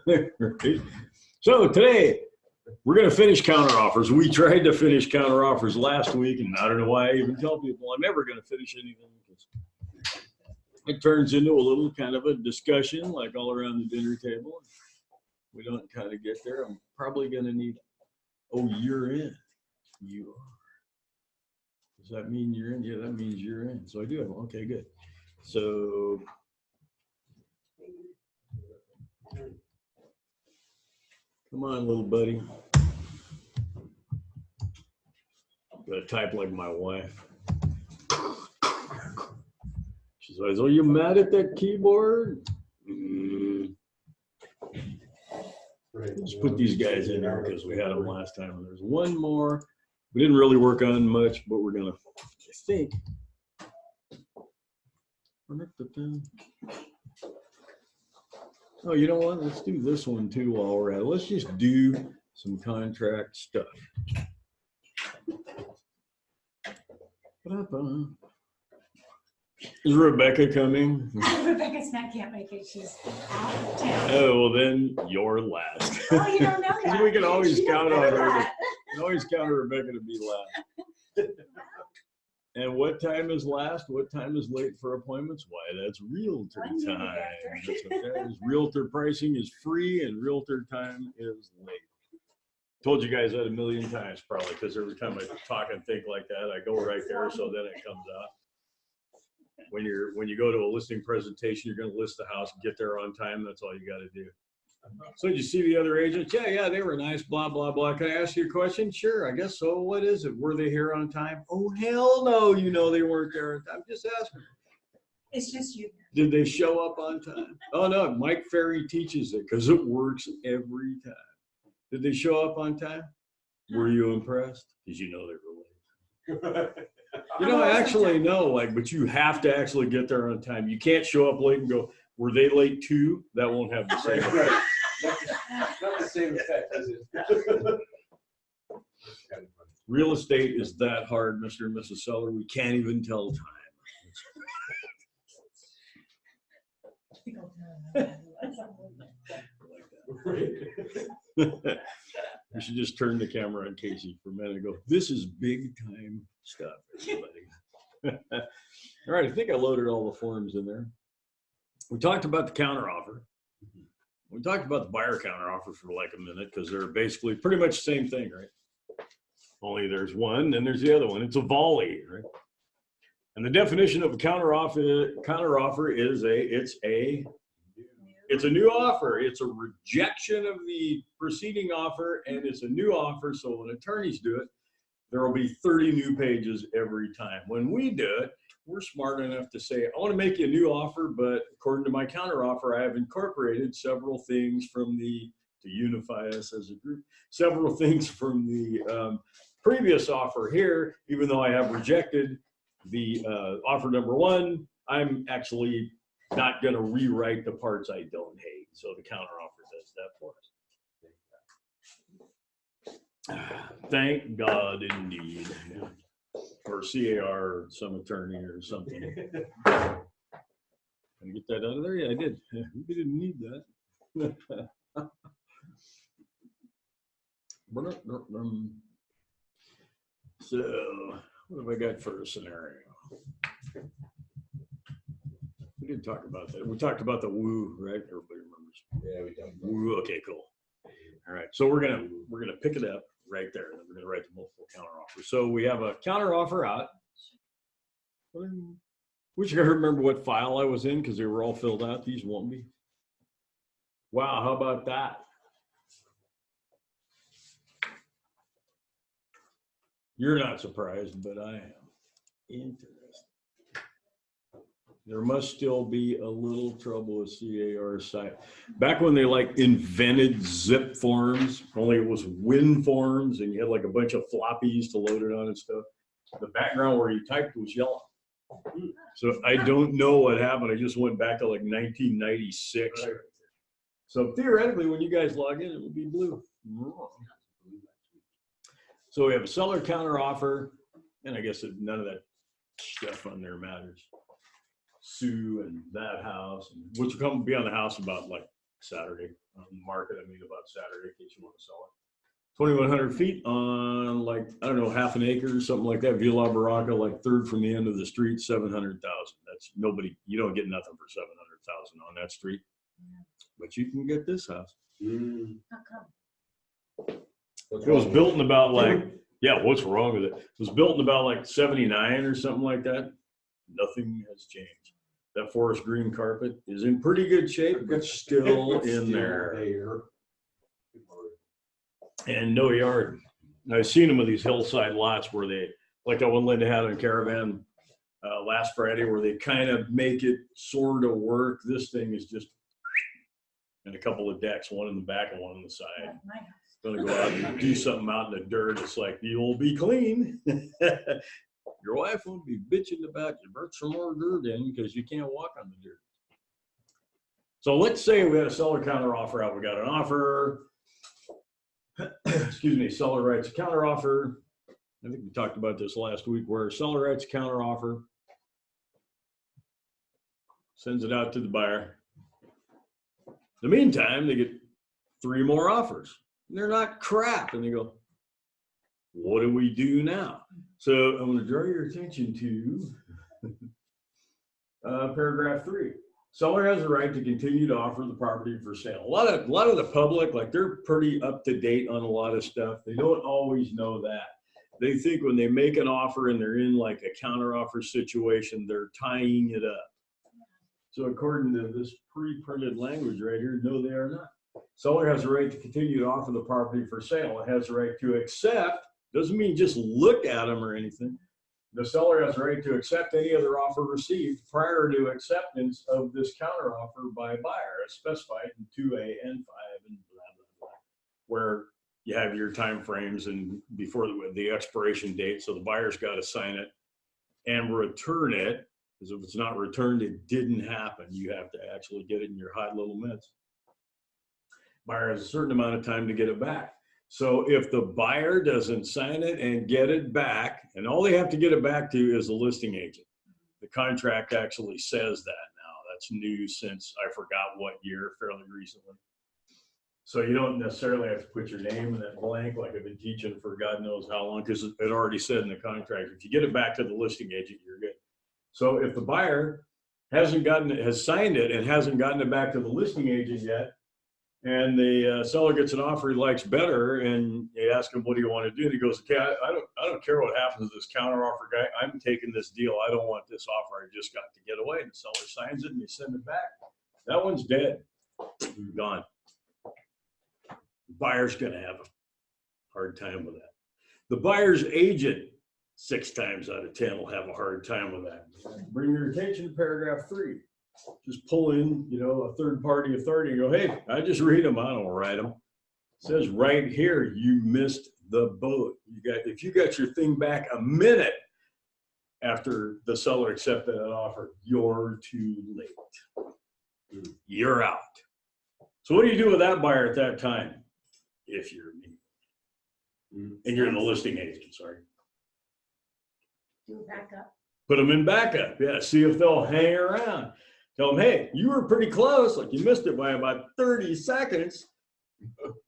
Right? So today we're going to finish counteroffers. We tried to finish counteroffers last week, and I don't know why I even tell people I'm never going to finish anything, because it turns into a little kind of a discussion, like all around the dinner table. We don't kind of get there. I'm probably going to need. Oh, you're in. You are. Does that mean you're in? Yeah, that means you're in. So I do have. Okay, good. So. Come on, little buddy. I'm gonna type like my wife. She's always, "Are you mad at that keyboard?" Let's put these guys in there because we had them last time. And there's one more. We didn't really work on much, but we're gonna, I think. Oh, you know what? Let's do this one too while we're at it. Let's just do some contract stuff. Is Rebecca coming? Rebecca's not, can't make it. She's out of town. Oh, well then you're last. Oh, you don't know that. We can always count on her. We can always count on Rebecca to be last. And what time is last? What time is late for appointments? Why, that's Realtor time. That's what that is. Realtor pricing is free and Realtor time is late. Told you guys that a million times probably, because every time I talk and think like that, I go right there, so then it comes out. When you go to a listing presentation, you're going to list the house, get there on time. That's all you got to do. So did you see the other agents? Yeah, they were nice, blah, blah, blah. Can I ask you a question? Sure, I guess so. What is it? Were they here on time? Oh, hell no, you know they weren't there on time. Just asking. It's just you. Did they show up on time? Oh, no, Mike Ferry teaches it because it works every time. Did they show up on time? Were you impressed? Because you know they were late. You know, actually, no, but you have to actually get there on time. You can't show up late and go, were they late too? That won't have the same effect. Not the same effect, is it? Real estate is that hard, Mr. and Mrs. Seller. We can't even tell time. We should just turn the camera on Casey for a minute and go, this is big time stuff, everybody. All right, I think I loaded all the forms in there. We talked about the counteroffer. We talked about the buyer counteroffer for like a minute because they're basically pretty much the same thing, right? Only there's one, and there's the other one. It's a volley, right? And the definition of a counteroffer is it's a new offer. It's a rejection of the preceding offer, and it's a new offer. So when attorneys do it, there will be 30 new pages every time. When we do it, we're smart enough to say, I want to make you a new offer, but according to my counteroffer, I have incorporated several things from to unify us as a group, several things from the previous offer here, even though I have rejected the offer number one, I'm actually not going to rewrite the parts I don't hate. So the counteroffer does that for us. Thank God, indeed. Or CAR, or some attorney or something. Can I get that out of there? Yeah, I did. We didn't need that. So, what have I got for a scenario? We did talk about that. We talked about the woo, right? Everybody remembers. Yeah, we done. Woo. Okay, cool. All right. So we're gonna pick it up right there, and then we're gonna write the multiple counteroffers. So we have a counteroffer out. Wish I could remember what file I was in because they were all filled out. These won't be. Wow, how about that? You're not surprised, but I am. Interesting. There must still be a little trouble with CAR site. Back when they invented zip forms, only it was Win forms and you had a bunch of floppies to load it on and stuff. The background where you typed was yellow. So I don't know what happened. I just went back to 1996. So theoretically, when you guys log in, it will be blue. So we have a seller counteroffer, and I guess none of that stuff on there matters. Sue and that house, which will be on the house about Saturday on the market. I mean, about Saturday, in case you want to sell it. 2,100 feet on like, I don't know, half an acre or something like that. Villa Barranca, like third from the end of the street, 700,000. That's nobody, you don't get nothing for 700,000 on that street. But you can get this house. How come? It was built in about like, yeah, what's wrong with it? It was built in about like 79 or something like that. Nothing has changed. That forest green carpet is in pretty good shape, but still in there. And no yard. I've seen them with these hillside lots where they, like that one Linda had on Caravan last Friday, where they kind of make it sort of work. This thing is just, and a couple of decks, one in the back and one on the side. Like my house. Gonna go out and do something out in the dirt. It's like, you'll be clean. Your wife won't be bitching about you burnt some more dirt in because you can't walk on the dirt. So let's say we had a seller counter offer out. We got an offer. Excuse me, seller writes a counter offer. I think we talked about this last week, where seller writes a counter offer, sends it out to the buyer. In the meantime, they get 3 more offers. They're not crap. And they go, what do we do now? So I'm going to draw your attention to paragraph 3. Seller has the right to continue to offer the property for sale. A lot of the public, like, they're pretty up to date on a lot of stuff. They don't always know that. They think when they make an offer and they're in like a counter offer situation, they're tying it up. So according to this pre-printed language right here, no, they are not. Seller has the right to continue to offer the property for sale. It has the right to accept, doesn't mean just look at them or anything. The seller has the right to accept any other offer received prior to acceptance of this counter offer by buyer, as specified in 2A and 5 and blah, blah, blah, where you have your time frames and before the expiration date. So the buyer's got to sign it and return it, because if it's not returned, it didn't happen. You have to actually get it in your hot little mitts. Buyer has a certain amount of time to get it back. So if the buyer doesn't sign it and get it back, and all they have to get it back to is the listing agent. The contract actually says that now. That's new since I forgot what year, fairly recently. So you don't necessarily have to put your name in that blank like I've been teaching for God knows how long, because it already said in the contract, if you get it back to the listing agent, you're good. So if the buyer has signed it and hasn't gotten it back to the listing agent yet, and the seller gets an offer he likes better, and you ask him, what do you want to do? And he goes, okay, I don't care what happens to this counter offer guy. I'm taking this deal. I don't want this offer I just got to get away. And the seller signs it and you send it back. That one's dead. Gone. Buyer's going to have a hard time with that. The buyer's agent, 6 times out of 10, will have a hard time with that. Bring your attention to paragraph 3. Just pull in, a third-party authority and go, hey, I just read them. I don't write them. It says right here, you missed the boat. If you got your thing back a minute after the seller accepted an offer, you're too late. You're out. So what do you do with that buyer at that time? If you're me. And you're the listing agent, sorry. Do a backup. Put them in backup. Yeah, see if they'll hang around. Tell them, hey, you were pretty close, like you missed it by about 30 seconds.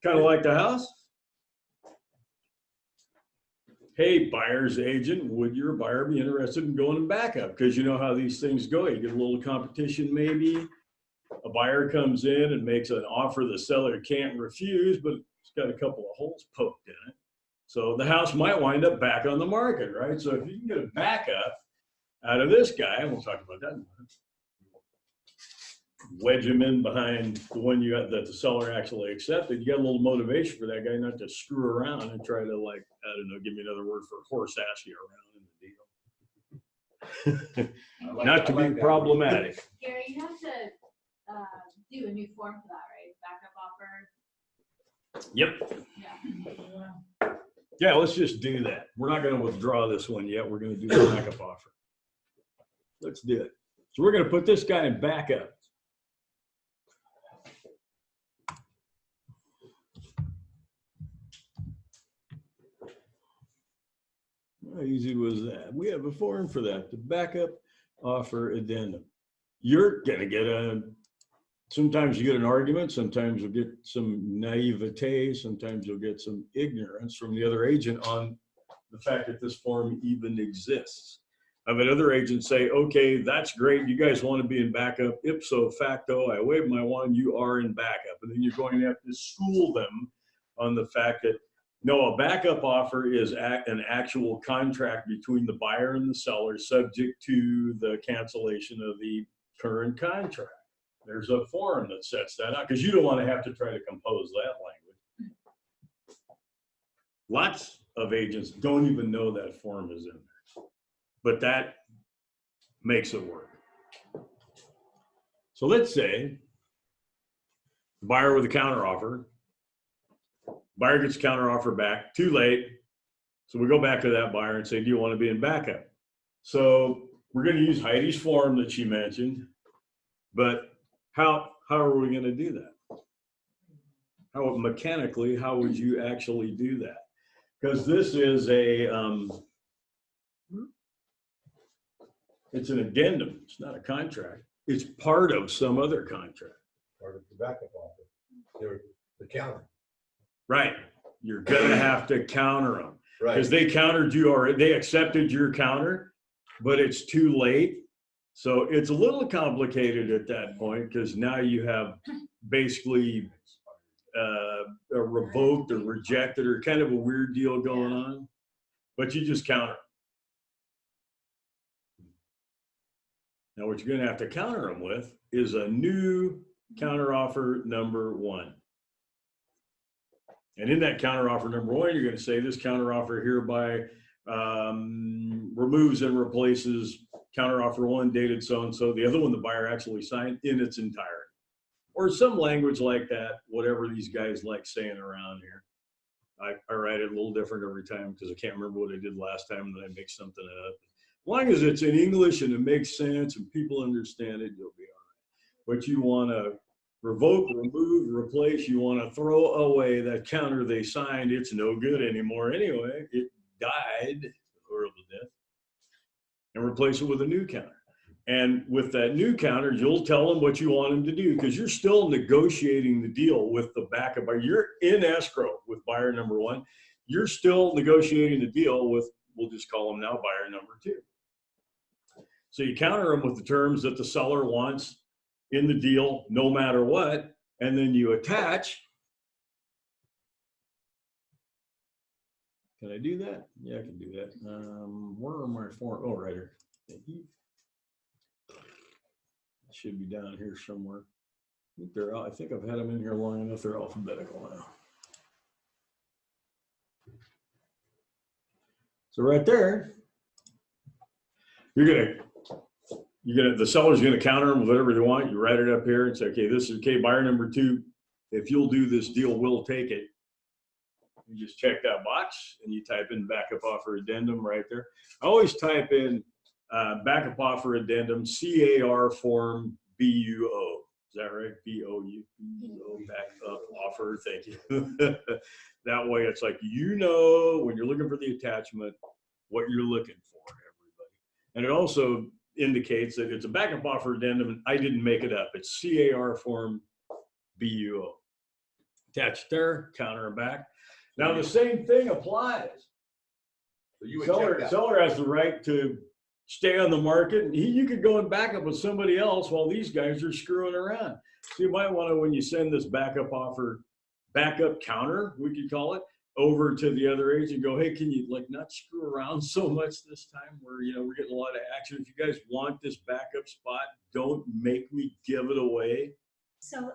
Kind of like the house. Hey, buyer's agent, would your buyer be interested in going in backup? Because you know how these things go. You get a little competition maybe. A buyer comes in and makes an offer the seller can't refuse, but it's got a couple of holes poked in it. So the house might wind up back on the market, right? So if you can get a backup out of this guy, and we'll talk about that in a minute, wedge him in behind the one you got that the seller actually accepted, you got a little motivation for that guy not to screw around and try to, like, I don't know, give me another word for horse ass you around in the deal. Not to be problematic. Gary, you have to do a new form for that, right? Backup offer. Yep. Yeah. Yeah, let's just do that. We're not going to withdraw this one yet. We're going to do the backup offer. Let's do it. So we're going to put this guy in backup. How easy was that? We have a form for that, the backup offer addendum. You're going to get a sometimes you get an argument, sometimes you'll get some naivete, sometimes you'll get some ignorance from the other agent on the fact that this form even exists. I've had other agents say, okay, that's great. You guys want to be in backup. Ipso facto, I wave my wand, you are in backup. And then you're going to have to school them on the fact that, no, a backup offer is an actual contract between the buyer and the seller subject to the cancellation of the current contract. There's a form that sets that out because you don't want to have to try to compose that language. Lots of agents don't even know that form is in there, but that makes it work. So let's say buyer with a counteroffer. Buyer gets a counteroffer back, too late. So we go back to that buyer and say, do you want to be in backup? So we're going to use Heidi's form that she mentioned, but how are we going to do that? How mechanically, how would you actually do that? Because this is it's an addendum. It's not a contract. It's part of some other contract. Part of the backup offer. The counter. Right. You're going to have to counter them. Right. Because they countered you already. They accepted your counter, but it's too late. So it's a little complicated at that point because now you have basically a revoked or rejected or kind of a weird deal going on, but you just counter. Now what you're going to have to counter them with is a new counteroffer number 1. And in that counteroffer number 1, you're going to say this counteroffer hereby removes and replaces counteroffer 1 dated so-and-so, the other one the buyer actually signed in its entirety. Or some language like that, whatever these guys like saying around here. I write it a little different every time because I can't remember what I did last time and then I make something up. As long as it's in English and it makes sense and people understand it, you'll be all right. But you want to revoke, remove, replace, you want to throw away that counter they signed. It's no good anymore anyway. It died, horrible death, and replace it with a new counter. And with that new counter, you'll tell them what you want them to do because you're still negotiating the deal with the backup buyer. You're in escrow with buyer number 1. You're still negotiating the deal with, we'll just call them now buyer number 2. So you counter them with the terms that the seller wants in the deal, no matter what, and then you attach. Can I do that? Yeah, I can do that. Where are my form? Oh, right here. Thank you. Should be down here somewhere. I think I've had them in here long enough. They're alphabetical now. So right there, the seller's gonna counter them with whatever they want. You write it up here and say, okay, this is okay, buyer number 2. If you'll do this deal, we'll take it. You just check that box and you type in backup offer addendum right there. I always type in backup offer addendum, CAR form BUO. Is that right? BOU, backup offer. Thank you. That way it's like, when you're looking for the attachment, what you're looking for, everybody. And it also indicates that it's a backup offer addendum. And I didn't make it up. It's CAR form BUO. Attached there, counter and back. Now the same thing applies. So you would seller has the right to stay on the market, and you could go and back up with somebody else while these guys are screwing around. So you might want to, when you send this backup offer, backup counter, we could call it, over to the other agent, go, hey, can you not screw around so much this time? We're getting a lot of action. If you guys want this backup spot, don't make me give it away. So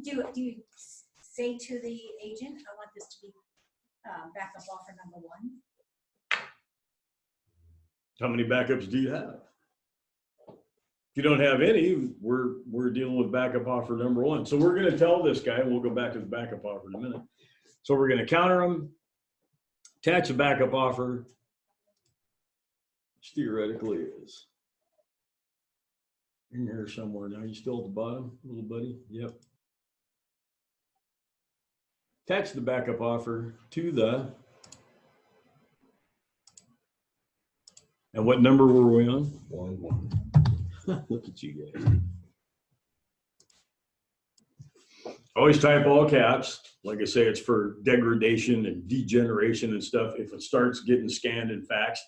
do you say to the agent, I want this to be backup offer number 1? How many backups do you have? If you don't have any, we're dealing with backup offer number 1. So we're going to tell this guy, and we'll go back to the backup offer in a minute. So we're going to counter them, attach a backup offer, which theoretically is in here somewhere. Now you still at the bottom, little buddy? Yep. Attach the backup offer to the, and what number were we on? 1. Look at you guys. Always type all caps. Like I say, it's for degradation and degeneration and stuff. If it starts getting scanned and faxed,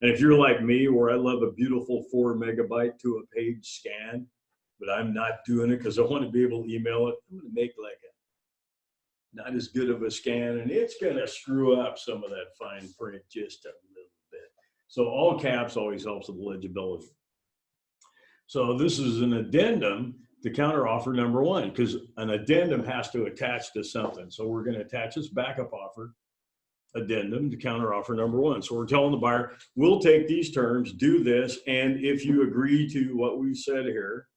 and if you're like me, where I love a beautiful 4 megabyte to a page scan, but I'm not doing it because I want to be able to email it, I'm going to make like a not as good of a scan, and it's going to screw up some of that fine print just a little bit. So all caps always helps with legibility. So this is an addendum to counteroffer number 1, because an addendum has to attach to something. So we're going to attach this backup offer addendum to counteroffer number 1. So we're telling the buyer, we'll take these terms, do this, and if you agree to what we've said here,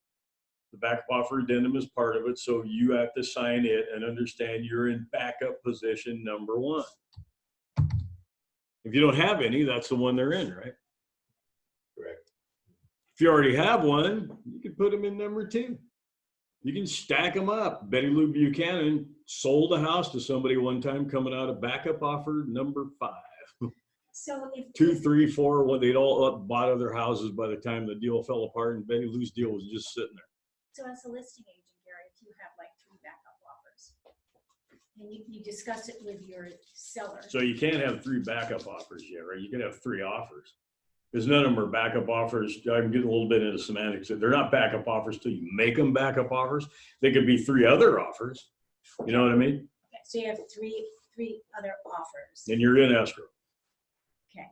the backup offer addendum is part of it, so you have to sign it and understand you're in backup position number 1. If you don't have any, that's the one they're in, right? Correct. If you already have one, you can put them in number 2. You can stack them up. Betty Lou Buchanan sold a house to somebody one time coming out of backup offer number 5. So if 2, 3, 4, when they'd all bought other houses by the time the deal fell apart, and Betty Lou's deal was just sitting there. So as a listing agent, Gary, if you have like 3 backup offers, and you discuss it with your seller. So you can't have 3 backup offers yet, right? You can have 3 offers. Because none of them are backup offers. I'm getting a little bit into semantics. They're not backup offers till you make them backup offers. They could be 3 other offers. You know what I mean? Okay, so you have three other offers. And you're in escrow. Okay.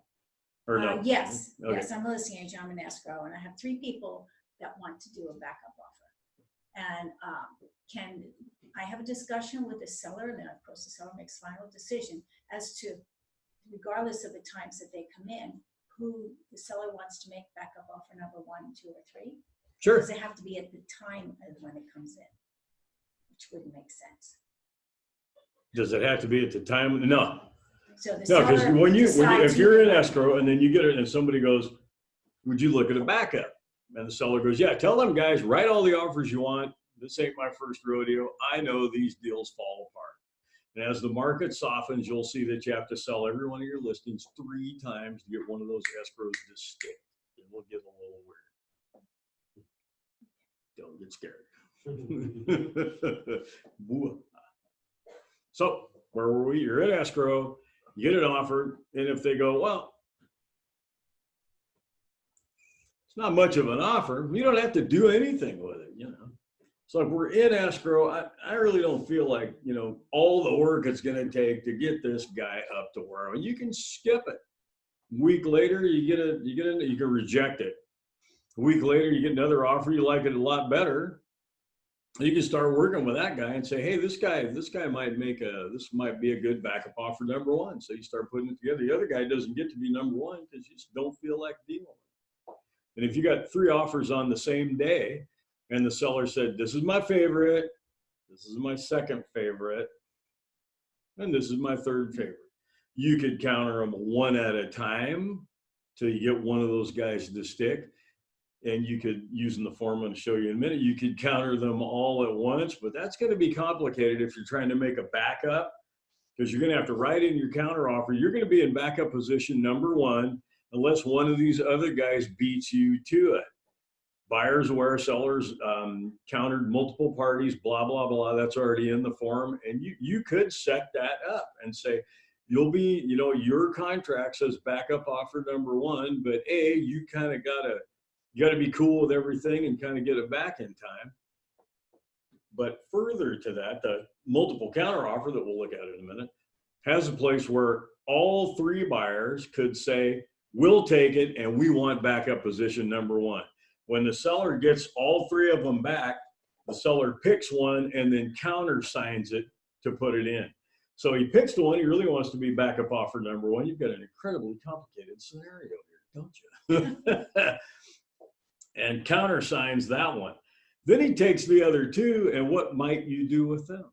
Or no? Yes, Okay. yes, I'm a listing agent, I'm in escrow, and I have 3 people that want to do a backup offer. And can I have a discussion with the seller, and then of course the seller makes final decision as to, regardless of the times that they come in, who the seller wants to make backup offer number 1, 2, or 3? Sure. Does it have to be at the time of when it comes in? Which wouldn't make sense. Does it have to be at the time? No. So the No, because seller when you decides if you're in who- escrow and then you get it and somebody goes, would you look at a backup? And the seller goes, yeah, tell them guys, write all the offers you want. This ain't my first rodeo. I know these deals fall apart. And as the market softens, you'll see that you have to sell every one of your listings 3 times to get one of those escrows to stick. It will get a little weird. Don't get scared. So where were we? You're in escrow, you get it offered, and if they go, well, it's not much of an offer, you don't have to do anything with it, you know. So if we're in escrow, I really don't feel like, you know, all the work it's going to take to get this guy up to where, I mean, you can skip it. A week later, you can reject it. A week later, you get another offer, you like it a lot better. You can start working with that guy and say, hey, this guy might this might be a good backup offer number 1. So you start putting it together. The other guy doesn't get to be number 1 because you just don't feel like dealing with it. And if you got 3 offers on the same day, and the seller said, this is my favorite, this is my second favorite, and this is my third favorite. You could counter them 1 at a time till you get one of those guys to stick. And you could, using the form I'm going to show you in a minute, you could counter them all at once, but that's going to be complicated if you're trying to make a backup, because you're going to have to write in your counter offer. You're going to be in backup position number 1, unless one of these other guys beats you to it. Buyers aware, sellers countered multiple parties, blah, blah, blah. That's already in the form. And you could set that up and say, you'll be, you know, your contract says backup offer number 1, but you kind of you got to be cool with everything and kind of get it back in time. But further to that, the multiple counter offer that we'll look at in a minute has a place where all 3 buyers could say, we'll take it and we want backup position number 1. When the seller gets all 3 of them back, the seller picks one and then countersigns it to put it in. So he picks the one he really wants to be backup offer number 1. You've got an incredibly complicated scenario here, don't you? And countersigns that one. Then he takes the other 2, and what might you do with them?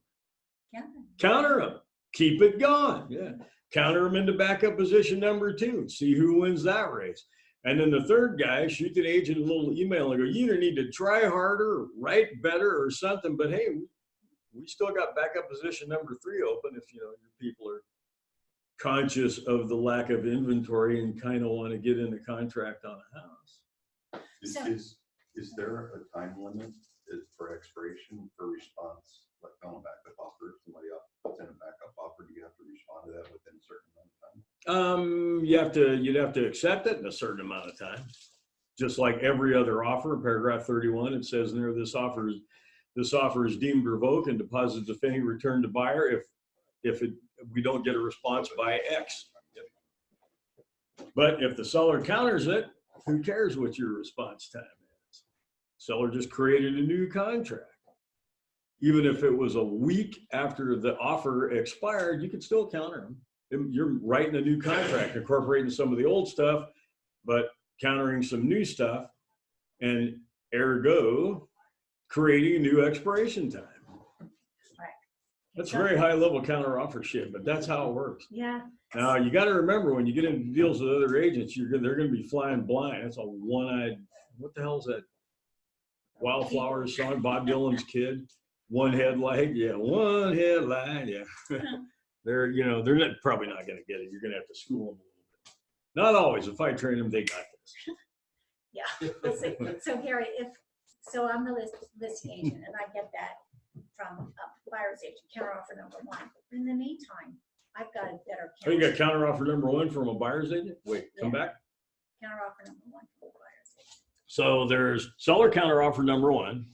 Counter them. Keep it going. Yeah. Counter them into backup position number 2. See who wins that race. And then the third guy, shoot the agent a little email and go, you either need to try harder, or write better, or something. But hey, we still got backup position number 3 open if, you know, your people are conscious of the lack of inventory and kind of want to get in a contract on a house. So- Is there a time limit is for expiration, for response, like on a backup offer, somebody else puts in a backup offer, do you have to respond to that within a certain amount of time? You'd have to accept it in a certain amount of time. Just like every other offer, paragraph 31, it says in there, this offer is deemed revoked and deposits, if any, returned to buyer if we don't get a response by X. But if the seller counters it, who cares what your response time is? Seller just created a new contract. Even if it was a week after the offer expired, you could still counter them. You're writing a new contract, incorporating some of the old stuff, but countering some new stuff, and ergo creating a new expiration time. Right. That's very high level counter offer shit, but that's how it works. Yeah. Now you got to remember, when you get into deals with other agents, they're going to be flying blind. That's a one-eyed. What the hell is that? Wildflowers song, Bob Dylan's kid. One headlight, yeah. One headlight, yeah. they're probably not going to get it. You're going to have to school them a little bit. Not always. If I train them, they got this. Yeah. We'll see. So Gary, so I'm the listing agent, and I get that from a buyer's agent, counteroffer number 1. In the meantime, I've got a better Oh, you got counteroffer number 1 from a buyer's agent? Wait, come back. counteroffer number 1 from a buyer's agent. So there's seller counteroffer number 1.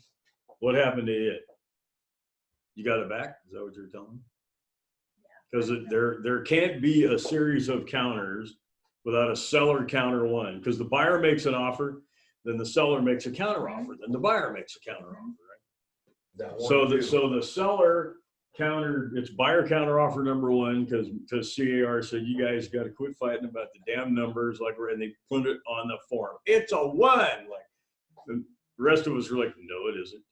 What happened to it? You got it back? Is that what you're telling me? Because there can't be a series of counters without a seller counter 1. Because the buyer makes an offer, then the seller makes a counteroffer, then the buyer makes a counteroffer, right? So the seller counter, it's buyer counteroffer number 1, because CAR said, you guys got to quit fighting about the damn numbers, and they put it on the form. It's a 1. Like the rest of us were like, no, it isn't.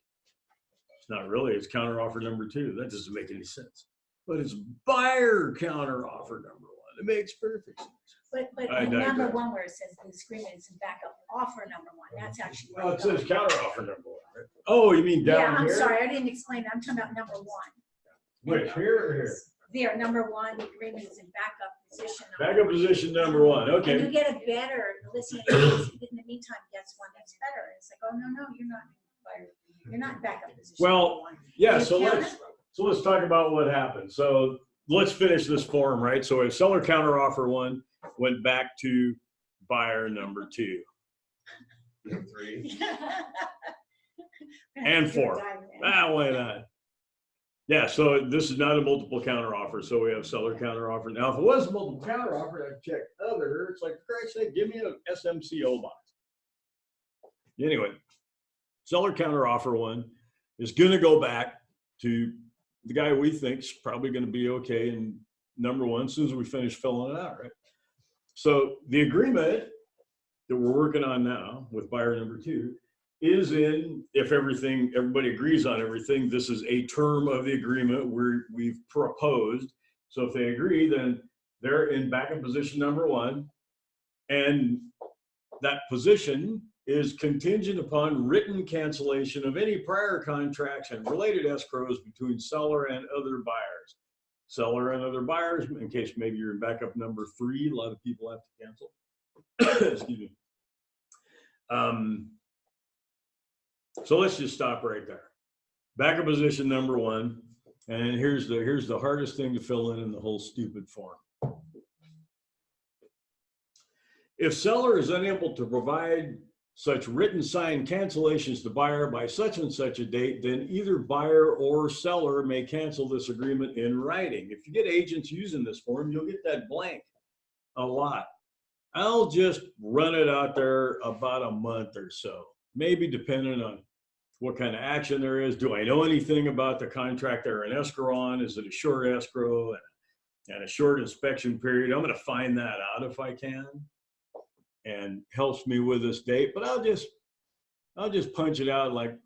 It's not really. It's counteroffer number 2. That doesn't make any sense. But it's buyer counteroffer number 1. It makes perfect sense. But number 1, where it says the agreement is in backup offer number 1, that's actually. Oh, it says counteroffer number 1, right? Oh, you mean down here? Yeah, I'm here? sorry, I didn't explain that. I'm talking about number 1. Which, here or here? There, number 1, the agreement is in backup position. Backup position number 1, okay. And you get a better, listing agent in the meantime gets one that's better. It's like, oh, no, you're not in backup position. Well, yeah, so counter? let's talk about what happened. So let's finish this form, right? So a seller counteroffer 1 went back to buyer number 2. 3. And 4. Why not? Yeah, so this is not a multiple counteroffer, so we have seller counteroffer. Now, if it was a multiple counteroffer, I'd check other. It's like, for Christ's sake, give me an SMCO box. Anyway, seller counteroffer 1 is going to go back to the guy we think is probably going to be okay in number 1 as soon as we finish filling it out, right? So the agreement that we're working on now with buyer number 2 is in, if everybody agrees on everything, this is a term of the agreement we've proposed. So if they agree, then they're in backup position number 1. And that position is contingent upon written cancellation of any prior contracts and related escrows between seller and other buyers. Seller and other buyers, in case maybe you're in backup number 3, a lot of people have to cancel. Excuse me. So let's just stop right there. Backup position number 1, and here's the hardest thing to fill in the whole stupid form. If seller is unable to provide such written signed cancellations to buyer by such and such a date, then either buyer or seller may cancel this agreement in writing. If you get agents using this form, you'll get that blank a lot. I'll just run it out there about a month or so, maybe depending on what kind of action there is. Do I know anything about the contract they're in escrow on? Is it a short escrow and a short inspection period? I'm going to find that out if I can, and helps me with this date. But I'll just punch it out like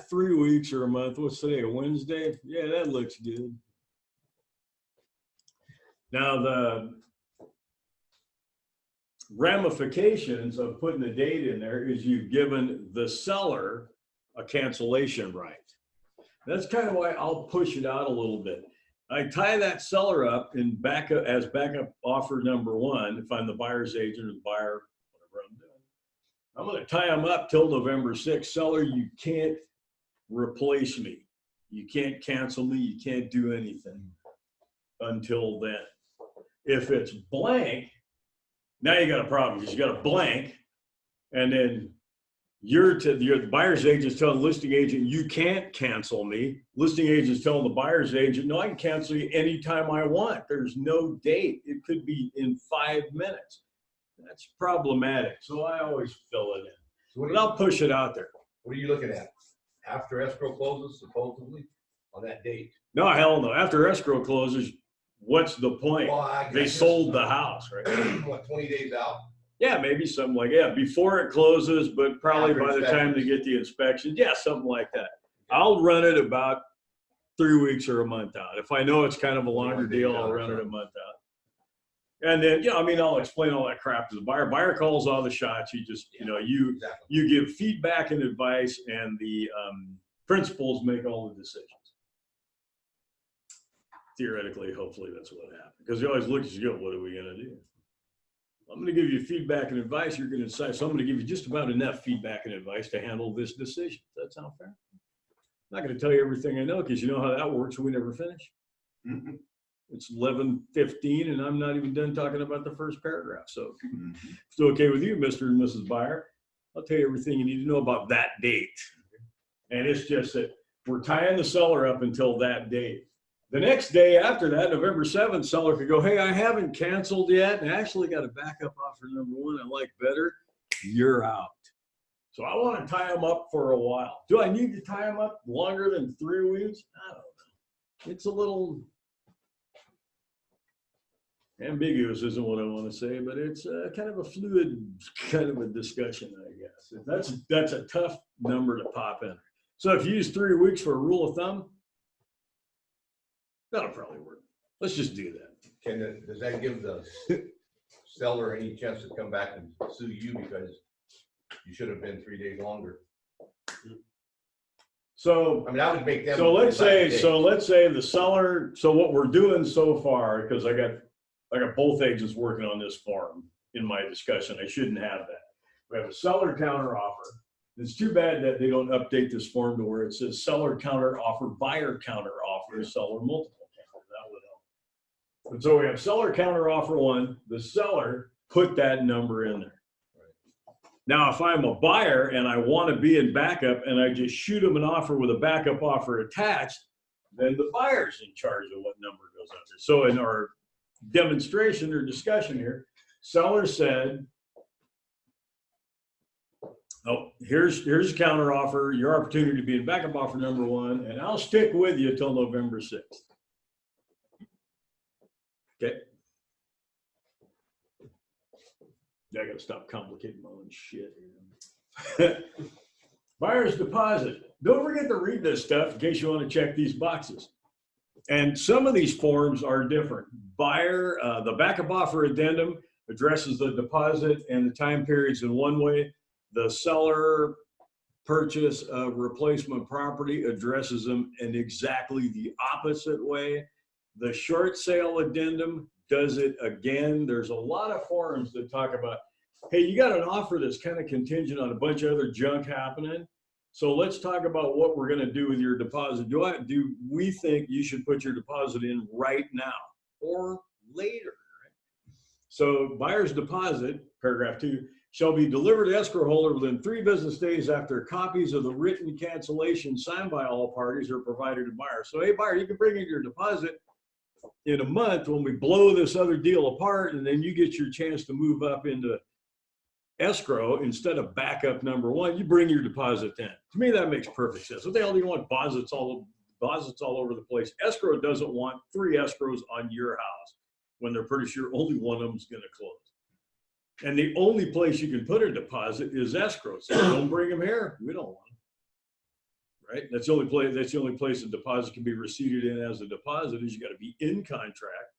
3 weeks or a month. What's today? A Wednesday? Yeah, that looks good. Now the ramifications of putting the date in there is you've given the seller a cancellation right. That's kind of why I'll push it out a little bit. I tie that seller up in backup as backup offer number 1. If I'm the buyer's agent or the buyer, whatever I'm doing, I'm going to tie them up till November 6th. Seller, you can't replace me. You can't cancel me. You can't do anything until then. If it's blank, now you got a problem because you got a blank, and then the buyer's agent's telling the listing agent, you can't cancel me. Listing agent's telling the buyer's agent, no, I can cancel you anytime I want. There's no date. It could be in 5 minutes. That's problematic. So I always fill it in. So what But I'll push it out there. are you looking at? After escrow closes, supposedly, on that date? No, hell no. After escrow closes, what's the point? Well, I They guess- sold the house, right? What, 20 days out? Yeah, maybe something like, yeah, before it closes, but probably After by the time they inspections. get the inspection. Yeah, something like that. I'll run it about 3 weeks or a month out. If I know it's kind of a longer deal, I'll run it a month out. And then, I mean, I'll explain all that crap to the buyer. Buyer calls all the shots. You just, Exactly. you give feedback and advice, and the principals make all the decisions. Theoretically, hopefully that's what happened. Because you always look at you and go, what are we going to do? I'm going to give you feedback and advice. You're going to decide. So I'm going to give you just about enough feedback and advice to handle this decision. Does that sound fair? I'm not going to tell you everything I know because you know how that works. We never finish. It's 11:15 and I'm not even done talking about the first paragraph. So if it's okay with you, Mr. and Mrs. Buyer, I'll tell you everything you need to know about that date. And it's just that we're tying the seller up until that date. The next day after that, November 7th, seller could go, hey, I haven't canceled yet and I actually got a backup offer number one I like better. You're out. So I want to tie them up for a while. Do I need to tie them up longer than 3 weeks? I don't know. It's a little ambiguous isn't what I want to say, but it's kind of a fluid kind of a discussion, I guess. That's a tough number to pop in. So if you use 3 weeks for a rule of thumb, that'll probably work. Let's just do that. Does that give the seller any chance to come back and sue you because you should have been 3 days longer? So I mean, that would make them. So let's say the seller, so what we're doing so far, because I got both agents working on this form in my discussion. I shouldn't have that. We have a seller counter offer. It's too bad that they don't update this form to where it says seller counter offer, buyer counter offer, seller multiple counter. That would help. And so we have seller counter offer one, the seller put that number in there. Now, if I'm a buyer and I want to be in backup and I just shoot them an offer with a backup offer attached, then the buyer's in charge of what number goes under. So in our demonstration or discussion here, seller said, oh, here's a counter offer, your opportunity to be in backup offer number one, and I'll stick with you till November 6th. Okay. I gotta stop complicating my own shit here. Buyer's deposit. Don't forget to read this stuff in case you want to check these boxes. And some of these forms are different. Buyer, the backup offer addendum addresses the deposit and the time periods in one way. The seller purchase of replacement property addresses them in exactly the opposite way. The short sale addendum does it again. There's a lot of forums that talk about, hey, you got an offer that's kind of contingent on a bunch of other junk happening. So let's talk about what we're going to do with your deposit. Do we think you should put your deposit in right now or later? So buyer's deposit, paragraph 2, shall be delivered to escrow holder within 3 business days after copies of the written cancellation signed by all parties are provided to buyer. So, hey, buyer, you can bring in your deposit in a month when we blow this other deal apart, and then you get your chance to move up into escrow instead of backup number one. You bring your deposit in. To me, that makes perfect sense. What the hell do you want deposits all over the place? Escrow doesn't want 3 escrows on your house when they're pretty sure only one of them's going to close. And the only place you can put a deposit is escrow. So don't bring them here. We don't want them. Right? That's the only place a deposit can be receipted in as a deposit is you got to be in contract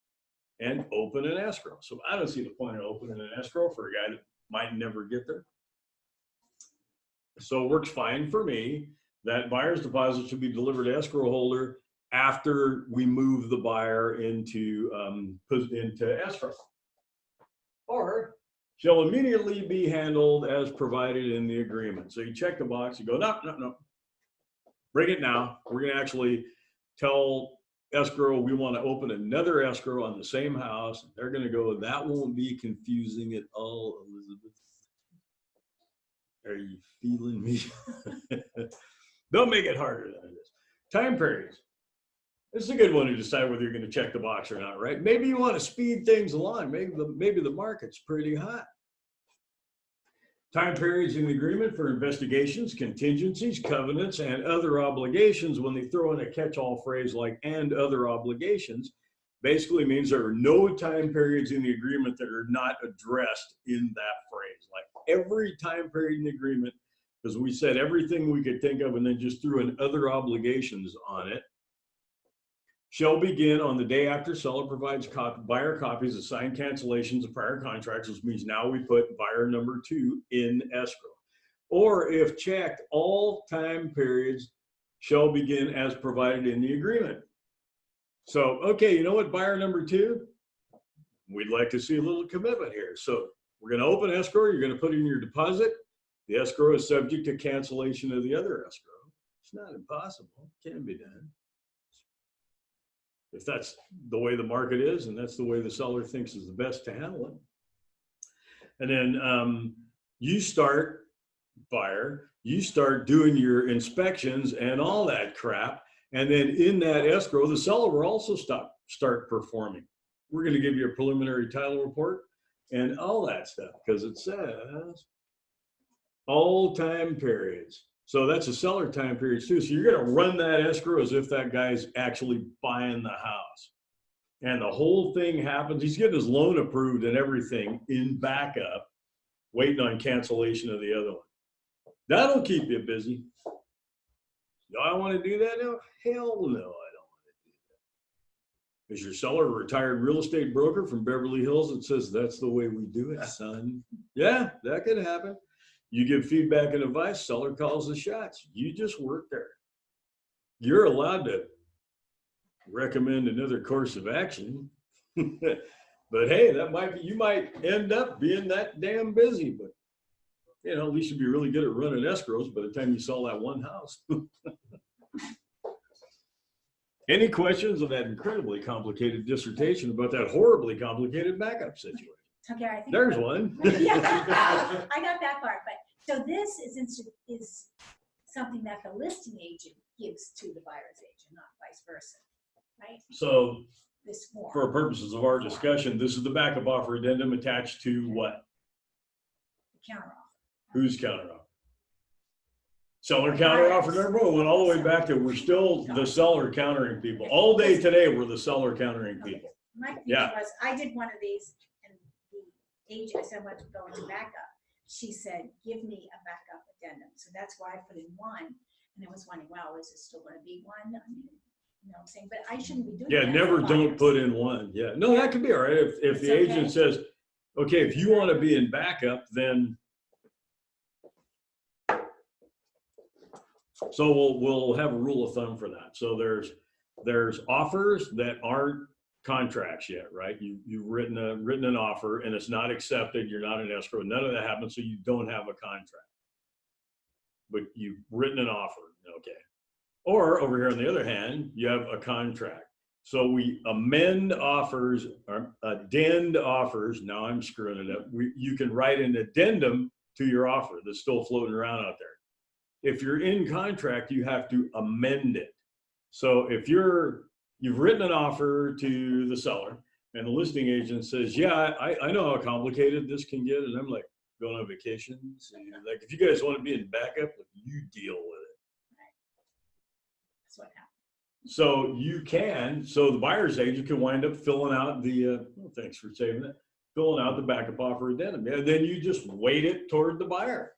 and open an escrow. So I don't see the point of opening an escrow for a guy that might never get there. So it works fine for me that buyer's deposit should be delivered to escrow holder after we move the buyer into escrow. Or shall immediately be handled as provided in the agreement. So you check the box, you go, no. bring it now. We're going to actually tell escrow we want to open another escrow on the same house. They're going to go, that won't be confusing at all, Elizabeth. Are you feeling me? Don't make it harder than it is. Time periods. This is a good one to decide whether you're going to check the box or not, right? Maybe you want to speed things along. Maybe the market's pretty hot. Time periods in the agreement for investigations, contingencies, covenants, and other obligations. When they throw in a catch-all phrase like "and other obligations," basically means there are no time periods in the agreement that are not addressed in that phrase. Like every time period in the agreement, because we said everything we could think of and then just threw in other obligations on it, shall begin on the day after seller provides buyer copies of signed cancellations of prior contracts, which means now we put buyer number 2 in escrow. Or if checked, all time periods shall begin as provided in the agreement. So, okay, you know what, buyer number 2? We'd like to see a little commitment here. So we're going to open escrow. You're going to put in your deposit. The escrow is subject to cancellation of the other escrow. It's not impossible. It can be done. If that's the way the market is and that's the way the seller thinks is the best to handle it. And then you start, buyer, you start doing your inspections and all that crap. And then in that escrow, the seller will also start performing. We're going to give you a preliminary title report and all that stuff because it says all time periods. So that's a seller time period too. So you're going to run that escrow as if that guy's actually buying the house. And the whole thing happens. He's getting his loan approved and everything in backup, waiting on cancellation of the other one. That'll keep you busy. Do I want to do that now? Hell no, I don't want to do that. Is your seller a retired real estate broker from Beverly Hills that says that's the way we do it, son? Yeah, that could happen. You give feedback and advice, seller calls the shots. You just work there. You're allowed to recommend another course of action. But hey, that might be, you might end up being that damn busy, but you know, at least you'd be really good at running escrows by the time you sell that one house. Any questions of that incredibly complicated dissertation about that horribly complicated backup situation? Okay, I think There's one. Yeah, I got that part, but so this is something that the listing agent gives to the buyer's agent, not vice versa, right? So This form. for purposes of our discussion, this is the backup offer addendum attached to what? Counteroffer. Whose counteroffer? Seller counteroffer number one. Went all the way back to we're still the seller countering people. All day today, we're the seller countering people. My thing Yeah. was, I did one of these, and the agent, I said, I want to go into backup. She said, give me a backup addendum. So that's why I put in one. And I was wondering, well, is it still going to be one? I mean, you know what I'm saying? But I shouldn't be doing Yeah, that. never for don't buyers. put in one. Yeah, no, that could be all right. If It's the okay. agent says, okay, if you want to be in backup, then. So we'll have a rule of thumb for that. So there's offers that aren't contracts yet, right? You've written an offer and it's not accepted. You're not in escrow. None of that happens. So you don't have a contract, but you've written an offer. Okay. Or over here on the other hand, you have a contract. So we amend offers or addend offers. Now I'm screwing it up. You can write an addendum to your offer that's still floating around out there. If you're in contract, you have to amend it. So if you've written an offer to the seller and the listing agent says, yeah, I know how complicated this can get. And I'm like, going on vacation. So like, if you guys want to be in backup, you deal with it. That's what happened. So you can, so the buyer's agent can wind up filling out the, thanks for saving it, filling out the backup offer addendum. And then you just weight it toward the buyer.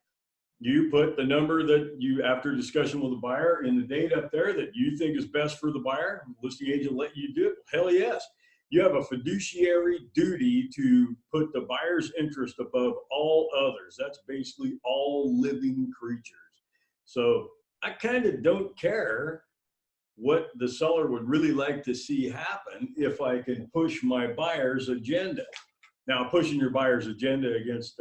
You put the number that you, after discussion with the buyer, in the date up there that you think is best for the buyer. The listing agent let you do it. Hell yes. You have a fiduciary duty to put the buyer's interest above all others. That's basically all living creatures. So I kind of don't care what the seller would really like to see happen if I can push my buyer's agenda. Now, pushing your buyer's agenda against,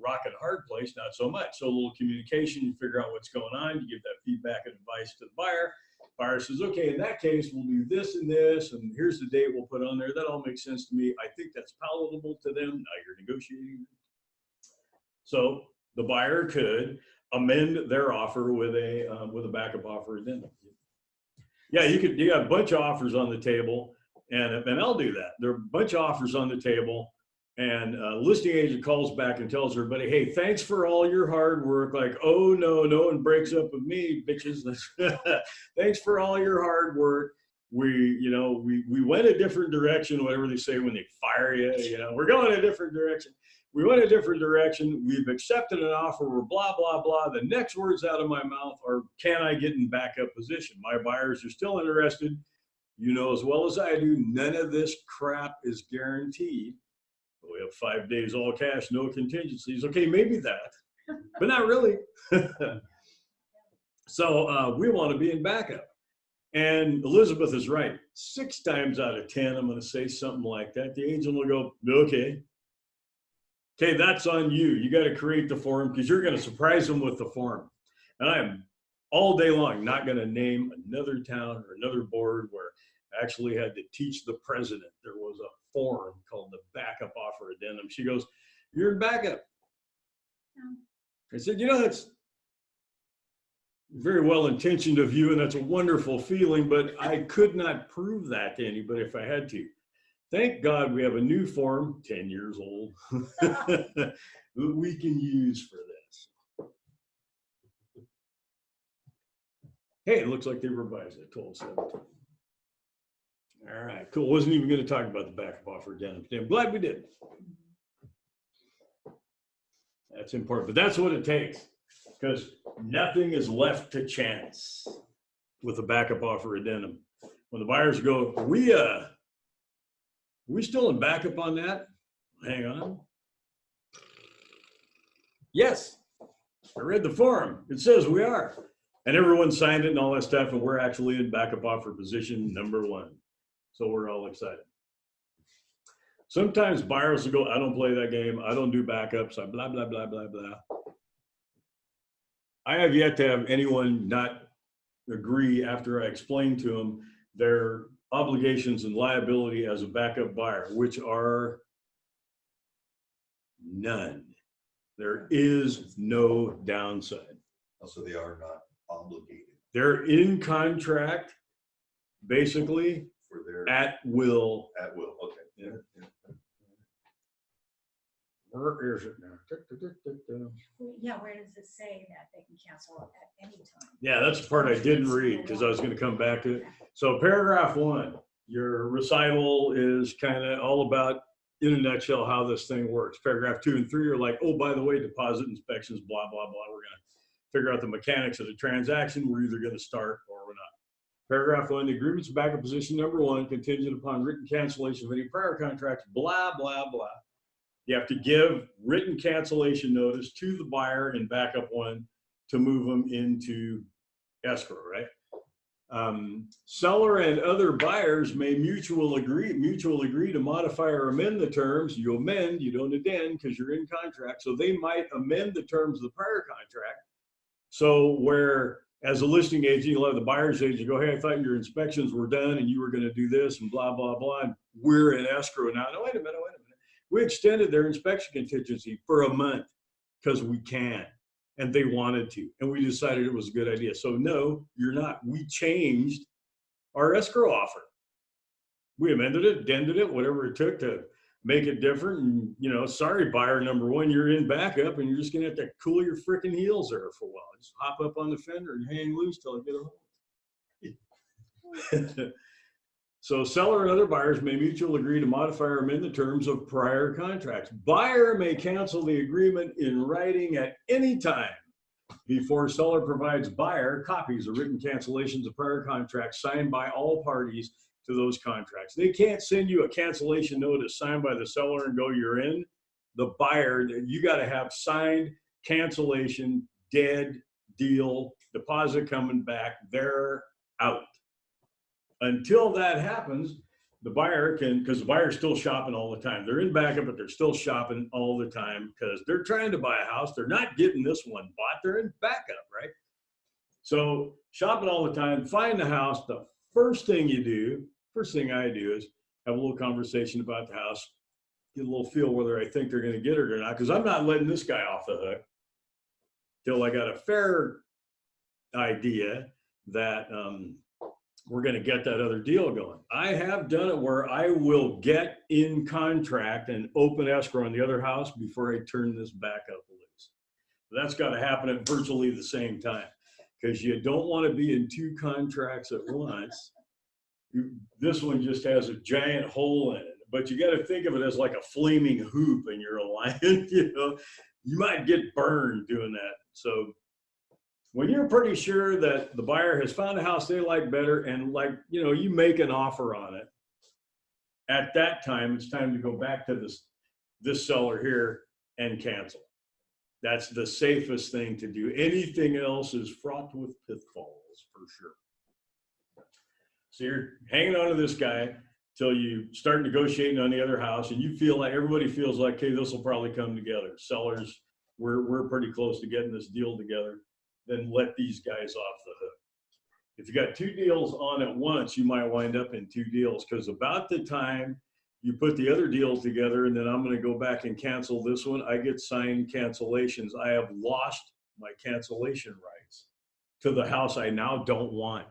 rock and hard place, not so much. So a little communication, you figure out what's going on, you give that feedback and advice to the buyer. Buyer says, okay, in that case, we'll do this, and here's the date we'll put on there. That all makes sense to me. I think that's palatable to them. Now you're negotiating. So the buyer could amend their offer with a backup offer addendum. Yeah, you got a bunch of offers on the table, and I'll do that. There are a bunch of offers on the table, and a listing agent calls back and tells everybody, hey, thanks for all your hard work. Like, oh, no one breaks up with me, bitches. Thanks for all your hard work. We went a different direction, whatever they say when they fire you, we're going a different direction. We went a different direction. We've accepted an offer. We're blah, blah, blah. The next words out of my mouth are, can I get in backup position? My buyers are still interested. You know as well as I do, none of this crap is guaranteed. We have 5 days all cash, no contingencies. Okay, maybe that, but not really. So we want to be in backup. And Elizabeth is right. 6 times out of 10, I'm going to say something like that. The agent will go, okay, that's on you. You got to create the form because you're going to surprise them with the form. And I am all day long not going to name another town or another board where I actually had to teach the president. There was a form called the backup offer addendum. She goes, you're in backup. I said, that's very well intentioned of you, and that's a wonderful feeling, but I could not prove that to anybody if I had to. Thank God we have a new form, 10 years old, that we can use for this. Hey, it looks like they revised it, 12/17. All right, cool. Wasn't even going to talk about the backup offer addendum. I'm glad we did. That's important, but that's what it takes, because nothing is left to chance with a backup offer addendum. When the buyers go, we still in backup on that? Hang on. Yes, I read the form. It says we are. And everyone signed it and all that stuff, and we're actually in backup offer position number 1. So we're all excited. Sometimes buyers will go, I don't play that game. I don't do backups. I blah, blah, blah, blah, blah. I have yet to have anyone not agree after I explain to them their obligations and liability as a backup buyer, which are none. There is no downside. So they are not obligated They're in contract, basically, for their at will. at will. Okay. Yeah. Where is it now? Yeah, where does it say that they can cancel at any time? Yeah, that's the part I didn't read because I was going to come back to it. So paragraph 1, your recital is kind of all about, in a nutshell, how this thing works. Paragraph 2 and 3 are like, oh, by the way, deposit inspections, blah, blah, blah. We're going to figure out the mechanics of the transaction. We're either going to start or we're not. Paragraph 1, the agreement's backup position number 1, contingent upon written cancellation of any prior contracts, blah, blah, blah. You have to give written cancellation notice to the buyer in backup 1 to move them into escrow, right? Seller and other buyers may mutually agree to modify or amend the terms. You amend, you don't addend because you're in contract. So they might amend the terms of the prior contract. So where, as a listing agent, you'll have the buyer's agent go, hey, I thought your inspections were done and you were going to do this and blah, blah, blah. And we're in escrow now. No, wait a minute. We extended their inspection contingency for a month because we can, and they wanted to, and we decided it was a good idea. So no, you're not. We changed our escrow offer. We amended it, addended it, whatever it took to make it different. And, sorry, buyer number 1, you're in backup, and you're just going to have to cool your freaking heels there for a while. Just hop up on the fender and hang loose till I get a hold. So seller and other buyers may mutually agree to modify or amend the terms of prior contracts. Buyer may cancel the agreement in writing at any time before seller provides buyer copies of written cancellations of prior contracts signed by all parties to those contracts. They can't send you a cancellation notice signed by the seller and go, you're in. The buyer, you got to have signed cancellation, dead deal, deposit coming back, they're out. Until that happens, the buyer can, because the buyer's still shopping all the time. They're in backup, but they're still shopping all the time because they're trying to buy a house. They're not getting this one bought. They're in backup, right? So shopping all the time, find the house. The first thing I do is have a little conversation about the house, get a little feel whether I think they're going to get it or not, because I'm not letting this guy off the hook till I got a fair idea that we're going to get that other deal going. I have done it where I will get in contract and open escrow on the other house before I turn this back up loose. That's got to happen at virtually the same time, because you don't want to be in two contracts at once. This one just has a giant hole in it, but you got to think of it as like a flaming hoop in your alliance. You know, you might get burned doing that. So when you're pretty sure that the buyer has found a house they like better, and like, you know, you make an offer on it, at that time, it's time to go back to this seller here and cancel. That's the safest thing to do. Anything else is fraught with pitfalls for sure. So you're hanging on to this guy till you start negotiating on the other house, and you feel like everybody feels like, hey, this will probably come together. Sellers, we're pretty close to getting this deal together. Then let these guys off the hook. If you got two deals on at once, you might wind up in two deals, because about the time you put the other deals together and then I'm going to go back and cancel this one, I get signed cancellations. I have lost my cancellation rights to the house I now don't want.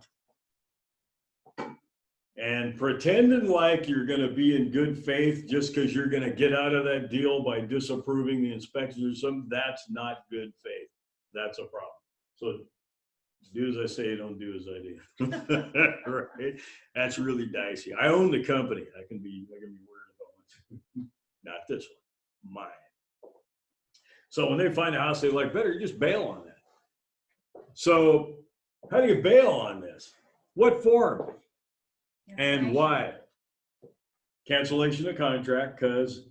And pretending like you're going to be in good faith just because you're going to get out of that deal by disapproving the inspections or something, that's not good faith. That's a problem. So do as I say, don't do as I do. Right? That's really dicey. I own the company. I can be weird about it. Not this one, mine. So when they find a house they like better, you just bail on that. So how do you bail on this? What form? And why? Cancellation of contract, because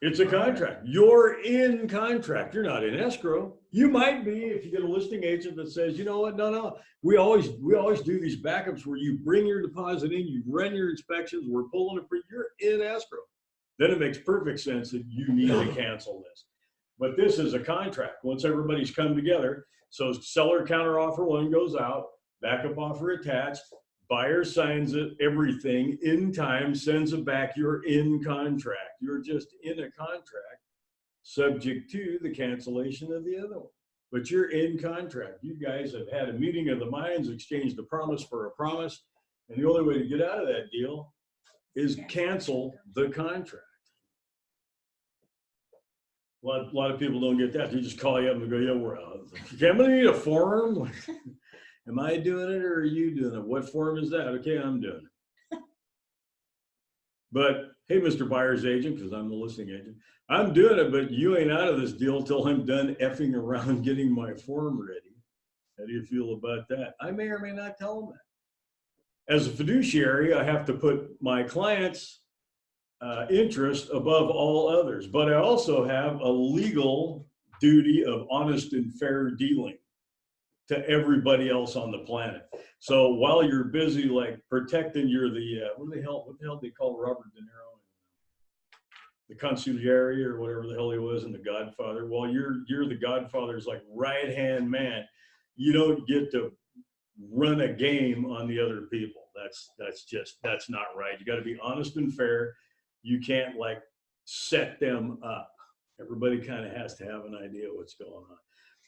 it's a contract. You're in contract. You're not in escrow. You might be if you get a listing agent that says, you know what, no. We always do these backups where you bring your deposit in, you run your inspections, we're pulling it for you're in escrow. Then it makes perfect sense that you need to cancel this. But this is a contract. Once everybody's come together, so seller counteroffer one goes out, backup offer attached, buyer signs it, everything in time, sends it back, you're in contract. You're just in a contract subject to the cancellation of the other one. But you're in contract. You guys have had a meeting of the minds, exchanged a promise for a promise, and the only way to get out of that deal is cancel the contract. A lot of people don't get that. They just call you up and go, yeah, we're out. Okay, I'm going to need a form. Am I doing it or are you doing it? What form is that? Okay, I'm doing it. But hey, Mr. Buyer's agent, because I'm the listing agent, I'm doing it, but you ain't out of this deal till I'm done effing around getting my form ready. How do you feel about that? I may or may not tell them that. As a fiduciary, I have to put my client's interest above all others, but I also have a legal duty of honest and fair dealing to everybody else on the planet. So while you're busy like protecting, you're the what the hell they call Robert De Niro, the consigliere or whatever the hell he was in The Godfather. While you're the Godfather's like right hand man, you don't get to run a game on the other people. That's not right. You got to be honest and fair. You can't like set them up. Everybody kind of has to have an idea what's going on.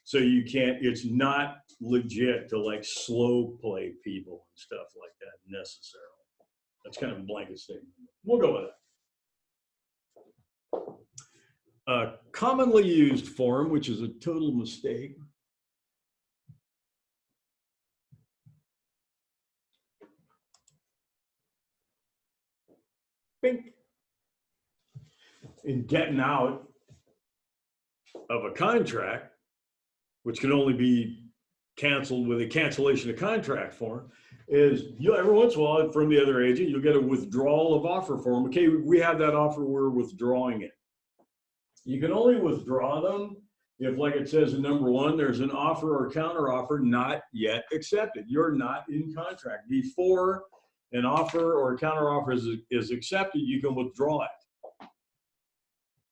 So you can't, it's not legit to like slow play people and stuff like that necessarily. That's kind of a blanket statement. We'll go with that. A commonly used form, which is a total mistake. Bink. In getting out of a contract, which can only be canceled with a cancellation of contract form, is you every once in a while from the other agent, you'll get a withdrawal of offer form. Okay, we have that offer, we're withdrawing it. You can only withdraw them if, like it says in number 1, there's an offer or counter offer not yet accepted. You're not in contract. Before an offer or a counteroffer is accepted, you can withdraw it.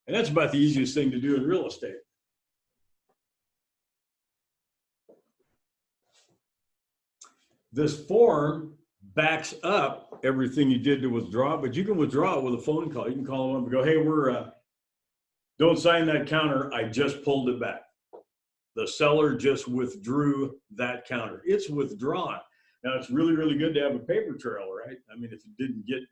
And that's about the easiest thing to do in real estate. This form backs up everything you did to withdraw, but you can withdraw it with a phone call. You can call them up and go, hey, don't sign that counter. I just pulled it back. The seller just withdrew that counter. It's withdrawn. Now, it's really, really good to have a paper trail, right? I mean, if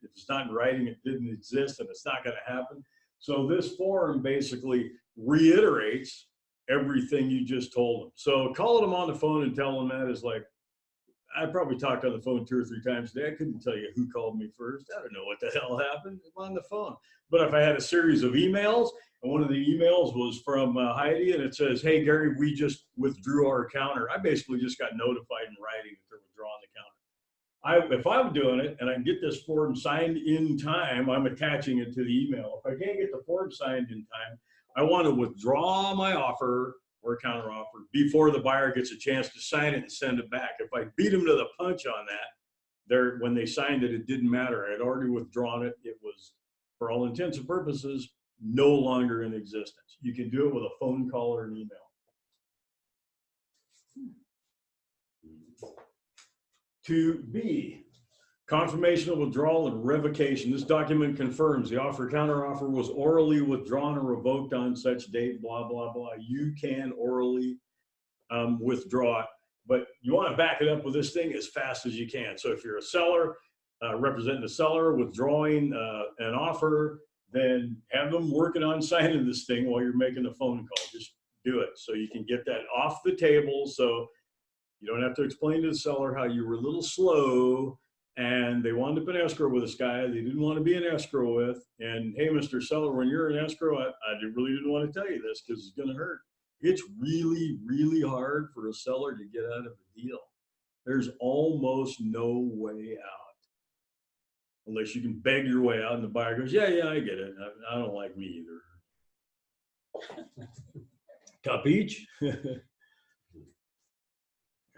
it's not in writing, it didn't exist, and it's not going to happen. So this form basically reiterates everything you just told them. So calling them on the phone and telling them that is like, I probably talked on the phone 2 or 3 times a day. I couldn't tell you who called me first. I don't know what the hell happened. I'm on the phone. But if I had a series of emails, and one of the emails was from Heidi, and it says, hey, Gary, we just withdrew our counter. I basically just got notified in writing that they're withdrawing the counter. If I'm doing it and I can get this form signed in time, I'm attaching it to the email. If I can't get the form signed in time, I want to withdraw my offer or counter offer before the buyer gets a chance to sign it and send it back. If I beat them to the punch on that, when they signed it, it didn't matter. I had already withdrawn it. It was, for all intents and purposes, no longer in existence. You can do it with a phone call or an email. 2B, confirmation of withdrawal and revocation. This document confirms the offer counteroffer was orally withdrawn or revoked on such date, blah, blah, blah. You can orally withdraw it, but you want to back it up with this thing as fast as you can. So if you're a seller, representing the seller, withdrawing an offer, then have them working on signing this thing while you're making the phone call. Just do it so you can get that off the table, so you don't have to explain to the seller how you were a little slow and they wound up in escrow with this guy they didn't want to be in escrow with. And hey, Mr. Seller, when you're in escrow, I really didn't want to tell you this because it's going to hurt. It's really, really hard for a seller to get out of a deal. There's almost no way out. Unless you can beg your way out and the buyer goes, yeah, I get it. I don't like me either. Capiche?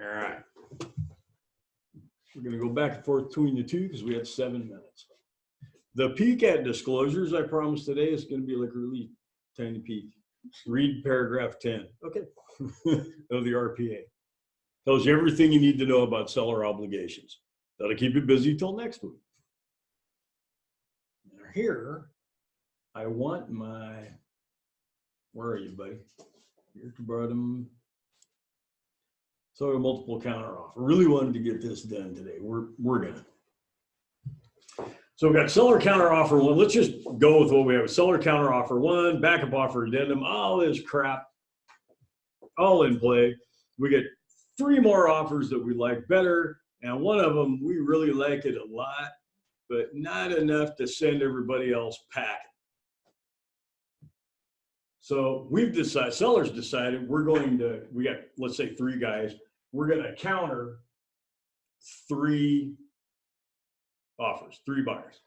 All right. We're going to go back and forth between the two because we had 7 minutes. The peek at disclosures I promised today is going to be like a really tiny peek. Read paragraph 10. Okay. Of the RPA. Tells you everything you need to know about seller obligations. That'll keep you busy till next week. Here, I want my, where are you, buddy? Here to bottom. So a multiple counteroffer. Really wanted to get this done today. We're gonna. So we've got seller counteroffer 1. Let's just go with what we have. Seller counteroffer 1, backup offer addendum, all this crap, all in play. We get 3 more offers that we like better, and one of them we really like it a lot, but not enough to send everybody else packing. So we've decided, sellers decided we got, let's say 3 guys, we're going to counter 3 offers, 3 buyers.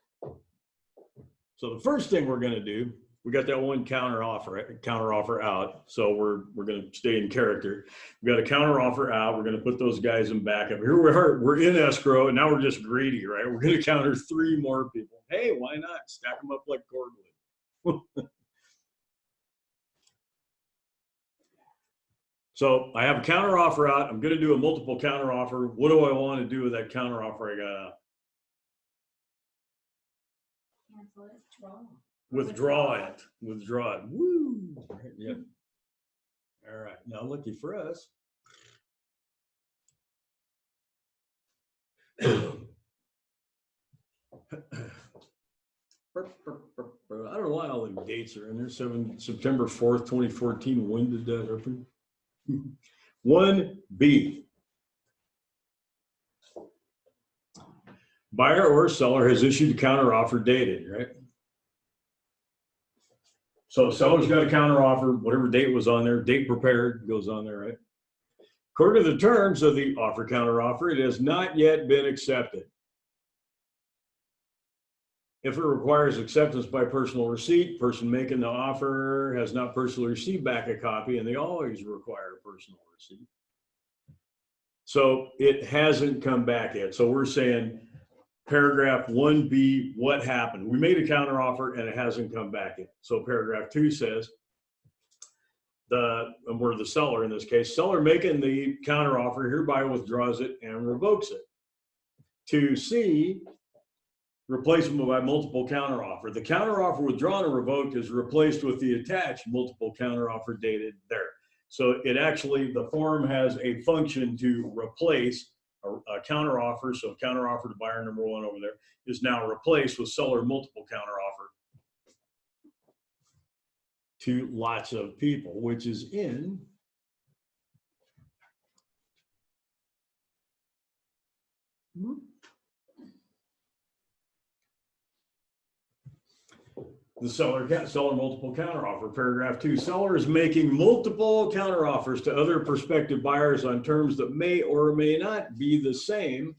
So the first thing we're going to do, we got that one counter offer out. So we're going to stay in character. We got a counter offer out. We're going to put those guys in backup. Here we are, we're in escrow, and now we're just greedy, right? We're going to counter 3 more people. Hey, why not? Stack them up like cordwood. So I have a counter offer out. I'm going to do a multiple counter offer. What do I want to do with that counter offer I got out? Cancel it. Withdraw it. Withdraw it. Woo. Yep. All right. Now, lucky for us. I don't know why all the dates are in there. September 4th, 2014. When did that happen? 1B. Buyer or seller has issued a counter offer dated, right? So the seller's got a counter offer, whatever date was on there, date prepared goes on there, right? According to the terms of the offer counter offer, it has not yet been accepted. If it requires acceptance by personal receipt, person making the offer has not personally received back a copy, and they always require personal receipt. So it hasn't come back yet. So we're saying paragraph 1B, what happened? We made a counteroffer and it hasn't come back yet. So paragraph 2 says, we're the seller in this case, seller making the counteroffer hereby withdraws it and revokes it. 2C, replacement by multiple counteroffer. The counteroffer withdrawn and revoked is replaced with the attached multiple counteroffer dated there. So it actually, the form has a function to replace a counteroffer. So counteroffer to buyer number 1 over there is now replaced with seller multiple counteroffer to lots of people, which is in the seller multiple counteroffer. Paragraph 2, seller is making multiple counteroffers to other prospective buyers on terms that may or may not be the same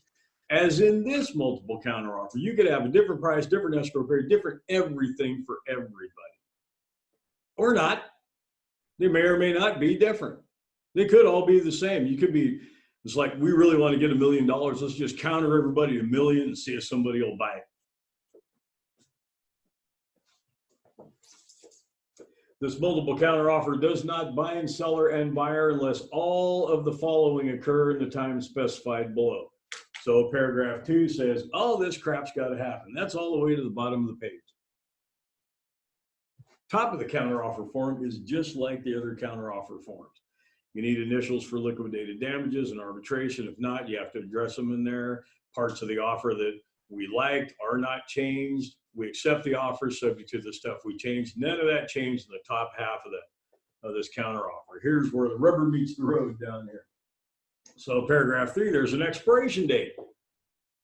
as in this multiple counteroffer. You could have a different price, different escrow period, different everything for everybody. Or not. They may or may not be different. They could all be the same. You could be, it's like, we really want to get $1 million. Let's just counter everybody to $1 million and see if somebody will buy it. This multiple counteroffer does not bind seller and buyer unless all of the following occur in the time specified below. So paragraph 2 says, all this crap's got to happen. That's all the way to the bottom of the page. Top of the counteroffer form is just like the other counteroffer forms. You need initials for liquidated damages and arbitration. If not, you have to address them in there. Parts of the offer that we liked are not changed. We accept the offer subject to the stuff we changed. None of that changed in the top half of this counteroffer. Here's where the rubber meets the road down here. So paragraph 3, there's an expiration date,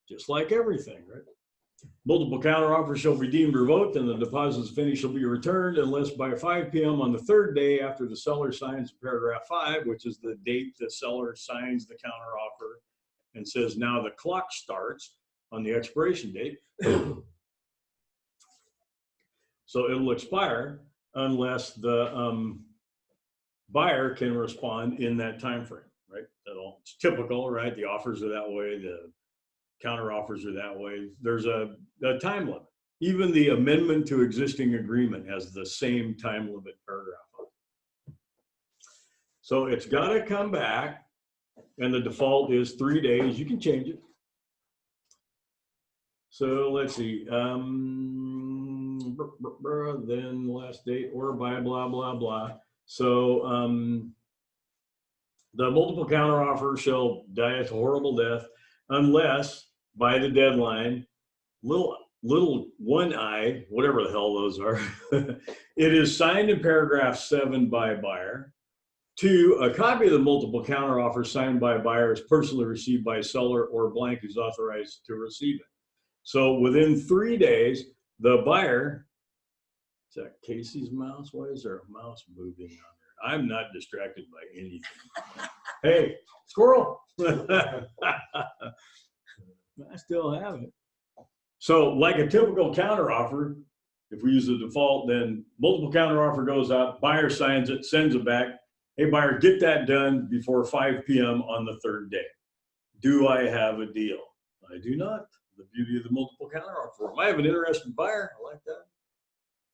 just like everything, right? Multiple counteroffers shall be deemed revoked and the deposits finished shall be returned unless by 5 p.m. on the 3rd day after the seller signs paragraph 5, which is the date the seller signs the counteroffer and says now the clock starts on the expiration date. So it'll expire unless the buyer can respond in that time frame, right? It's typical, right? The offers are that way, the counter offers are that way. There's a time limit. Even the amendment to existing agreement has the same time limit paragraph on it. So it's got to come back, and the default is 3 days. You can change it. So let's see. Then last date or by blah, blah, blah. So the multiple counteroffer shall die a horrible death unless by the deadline, little 1I, whatever the hell those are, it is signed in paragraph 7 by buyer. 2, a copy of the multiple counteroffer signed by buyer is personally received by seller or blank is authorized to receive it. So within 3 days, the buyer, is that Casey's mouse? Why is there a mouse moving on there? I'm not distracted by anything. Hey, squirrel. I still have it. So like a typical counteroffer, if we use the default, then multiple counteroffer goes out, buyer signs it, sends it back. Hey, buyer, get that done before 5 p.m. on the 3rd day. Do I have a deal? I do not. The beauty of the multiple counteroffer. I have an interested buyer. I like that.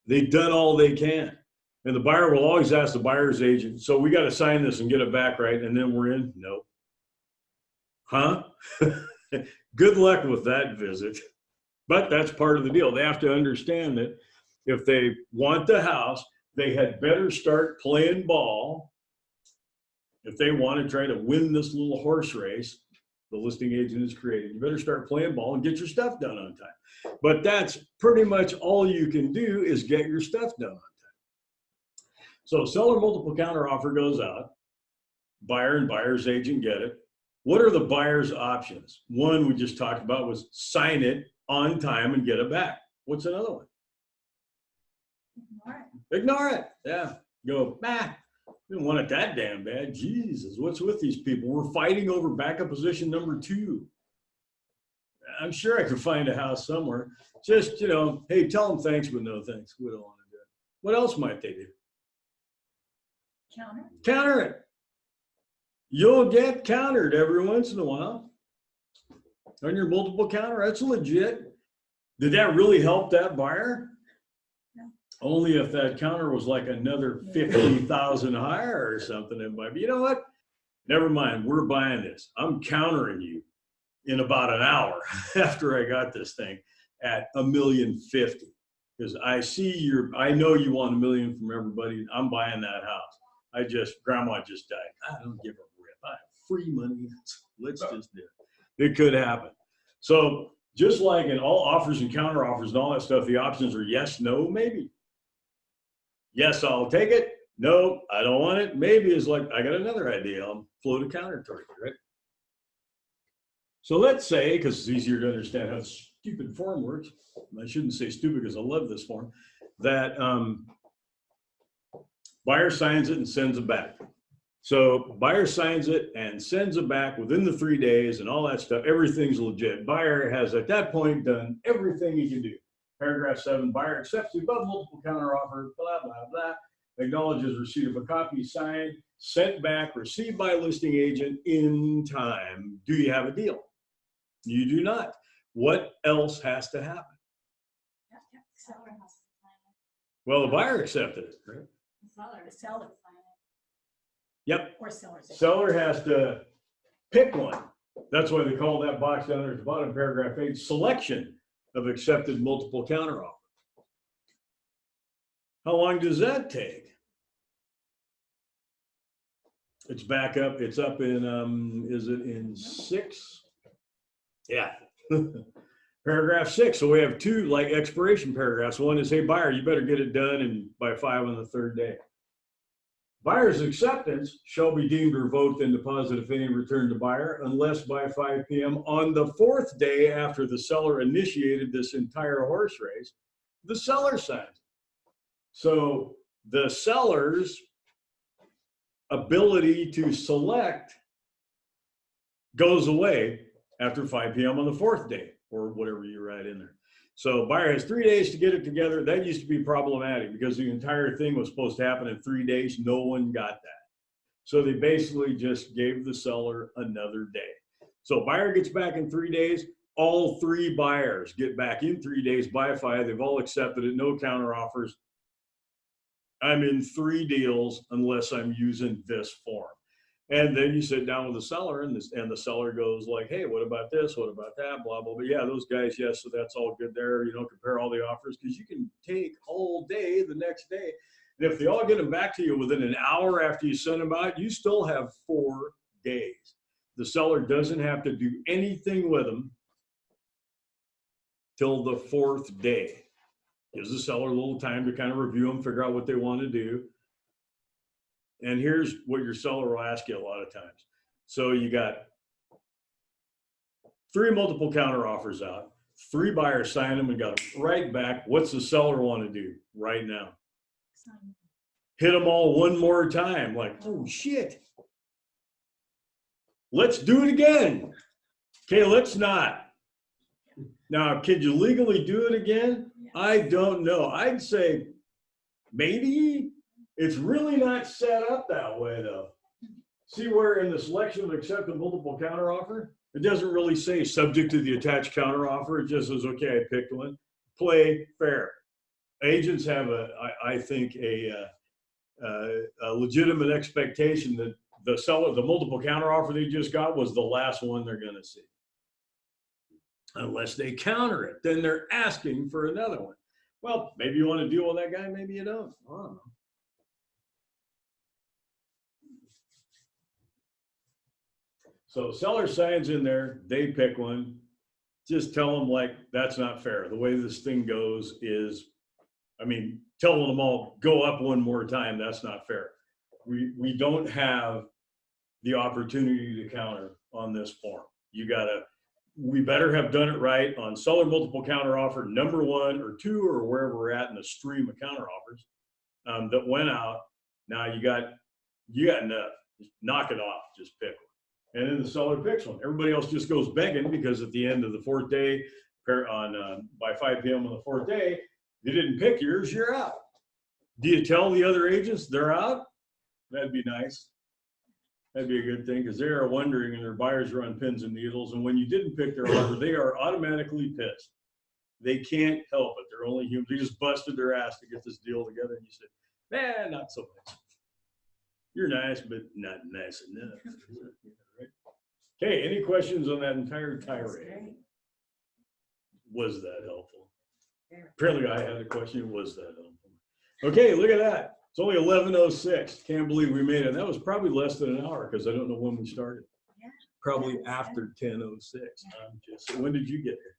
They've done all they can. And the buyer will always ask the buyer's agent, so we got to sign this and get it back, right? And then we're in? No. Huh? Good luck with that visit. But that's part of the deal. They have to understand that if they want the house, they had better start playing ball. If they want to try to win this little horse race the listing agent has created, you better start playing ball and get your stuff done on time. But that's pretty much all you can do is get your stuff done on time. So seller multiple counteroffer goes out, buyer and buyer's agent get it. What are the buyer's options? One we just talked about was sign it on time and get it back. What's another one? Ignore it. Ignore it. Yeah. Go, didn't want it that damn bad. Jesus, what's with these people? We're fighting over backup position number 2. I'm sure I could find a house somewhere. Just, hey, tell them thanks, but no thanks. We don't want to do it. What else might they do? Counter. Counter it. You'll get countered every once in a while. on your multiple counter. That's legit. Did that really help that buyer? No. Only if that counter was like another 50,000 higher or something. It might be, you know what? Never mind. We're buying this. I'm countering you in about an hour after I got this thing at $1,050,000. Because I know you want $1 million from everybody. I'm buying that house. Grandma just died. I don't give a rip. I have free money. Let's just do it. It could happen. So just like in all offers and counter offers and all that stuff, the options are yes, no, maybe. Yes, I'll take it. No, I don't want it. Maybe is like, I got another idea. I'll float a counter toward you, right? So let's say, because it's easier to understand how the stupid form works, I shouldn't say stupid because I love this form, that buyer signs it and sends it back. So buyer signs it and sends it back within the 3 days and all that stuff. Everything's legit. Buyer has at that point done everything he can do. Paragraph 7, buyer accepts the above multiple counter offer, blah, blah, blah. Acknowledges receipt of a copy, signed, sent back, received by listing agent in time. Do you have a deal? You do not. What else has to happen? Seller has to sign it. Well, the buyer accepted it, right? The seller Seller. sign it. Yep. Or sellers. Seller has to pick one. That's why they call that box down there at the bottom, paragraph 8, selection of accepted multiple counter offer. How long does that take? It's back up. It's up in, is it in 6? Yeah. Paragraph 6. So we have 2 like expiration paragraphs. One is, hey, buyer, you better get it done and by 5 on the 3rd day. Buyer's acceptance shall be deemed revoked and deposit, if any, returned to buyer unless by 5 p.m. on the 4th day after the seller initiated this entire horse race, the seller signs. So the seller's ability to select goes away after 5 p.m. on the 4th day, or whatever you write in there. So buyer has 3 days to get it together. That used to be problematic because the entire thing was supposed to happen in 3 days. No one got that. So they basically just gave the seller another day. So buyer gets back in 3 days. All 3 buyers get back in 3 days by 5. They've all accepted it. No counter offers. I'm in 3 deals unless I'm using this form. And then you sit down with the seller and the seller goes like, hey, what about this? What about that? Blah, blah, blah. Yeah, those guys, yes, so that's all good there. You know, compare all the offers because you can take all day the next day. And if they all get them back to you within an hour after you send them out, you still have 4 days. The seller doesn't have to do anything with them till the 4th day. Gives the seller a little time to kind of review them, figure out what they want to do. And here's what your seller will ask you a lot of times. So you got 3 multiple counter offers out, 3 buyers sign them and got them right back. What's the seller want to do right now? Hit them all one more time. Like, oh shit. Let's do it again. Okay, let's not. Now, could you legally do it again? I don't know. I'd say maybe. It's really not set up that way, though. See where in the selection of accepted multiple counter offer, it doesn't really say subject to the attached counter offer. It just says, okay, I picked one. Play fair. Agents have I think a legitimate expectation that the seller, the multiple counter offer they just got was the last one they're going to see. Unless they counter it, then they're asking for another one. Well, maybe you want to deal with that guy, maybe you don't. I don't know. So seller signs in there, they pick one. Just tell them like, that's not fair. The way this thing goes is, I mean, telling them all, go up one more time, that's not fair. We don't have the opportunity to counter on this form. We better have done it right on seller multiple counter offer number 1 or 2 or wherever we're at in the stream of counter offers that went out. Now you got enough. Just knock it off. Just pick one. And then the seller picks one. Everybody else just goes begging because at the end of the 4th day, by 5 p.m. on the 4th day, you didn't pick yours, you're out. Do you tell the other agents they're out? That'd be nice. That'd be a good thing, because they are wondering, and their buyers are on pins and needles, and when you didn't pick their offer, they are automatically pissed. They can't help it. They're only human. They just busted their ass to get this deal together, and you said, man, not so much. You're nice, but not nice enough. Right? Okay, any questions on that entire That's tirade? great. Was that helpful? Very. Apparently I had a question, was that helpful? Okay, look at that. It's only 11:06. Can't believe we made it. That was probably less than an hour, because I don't know when we started. Yeah. Probably Yeah. after 10:06. When did you get here?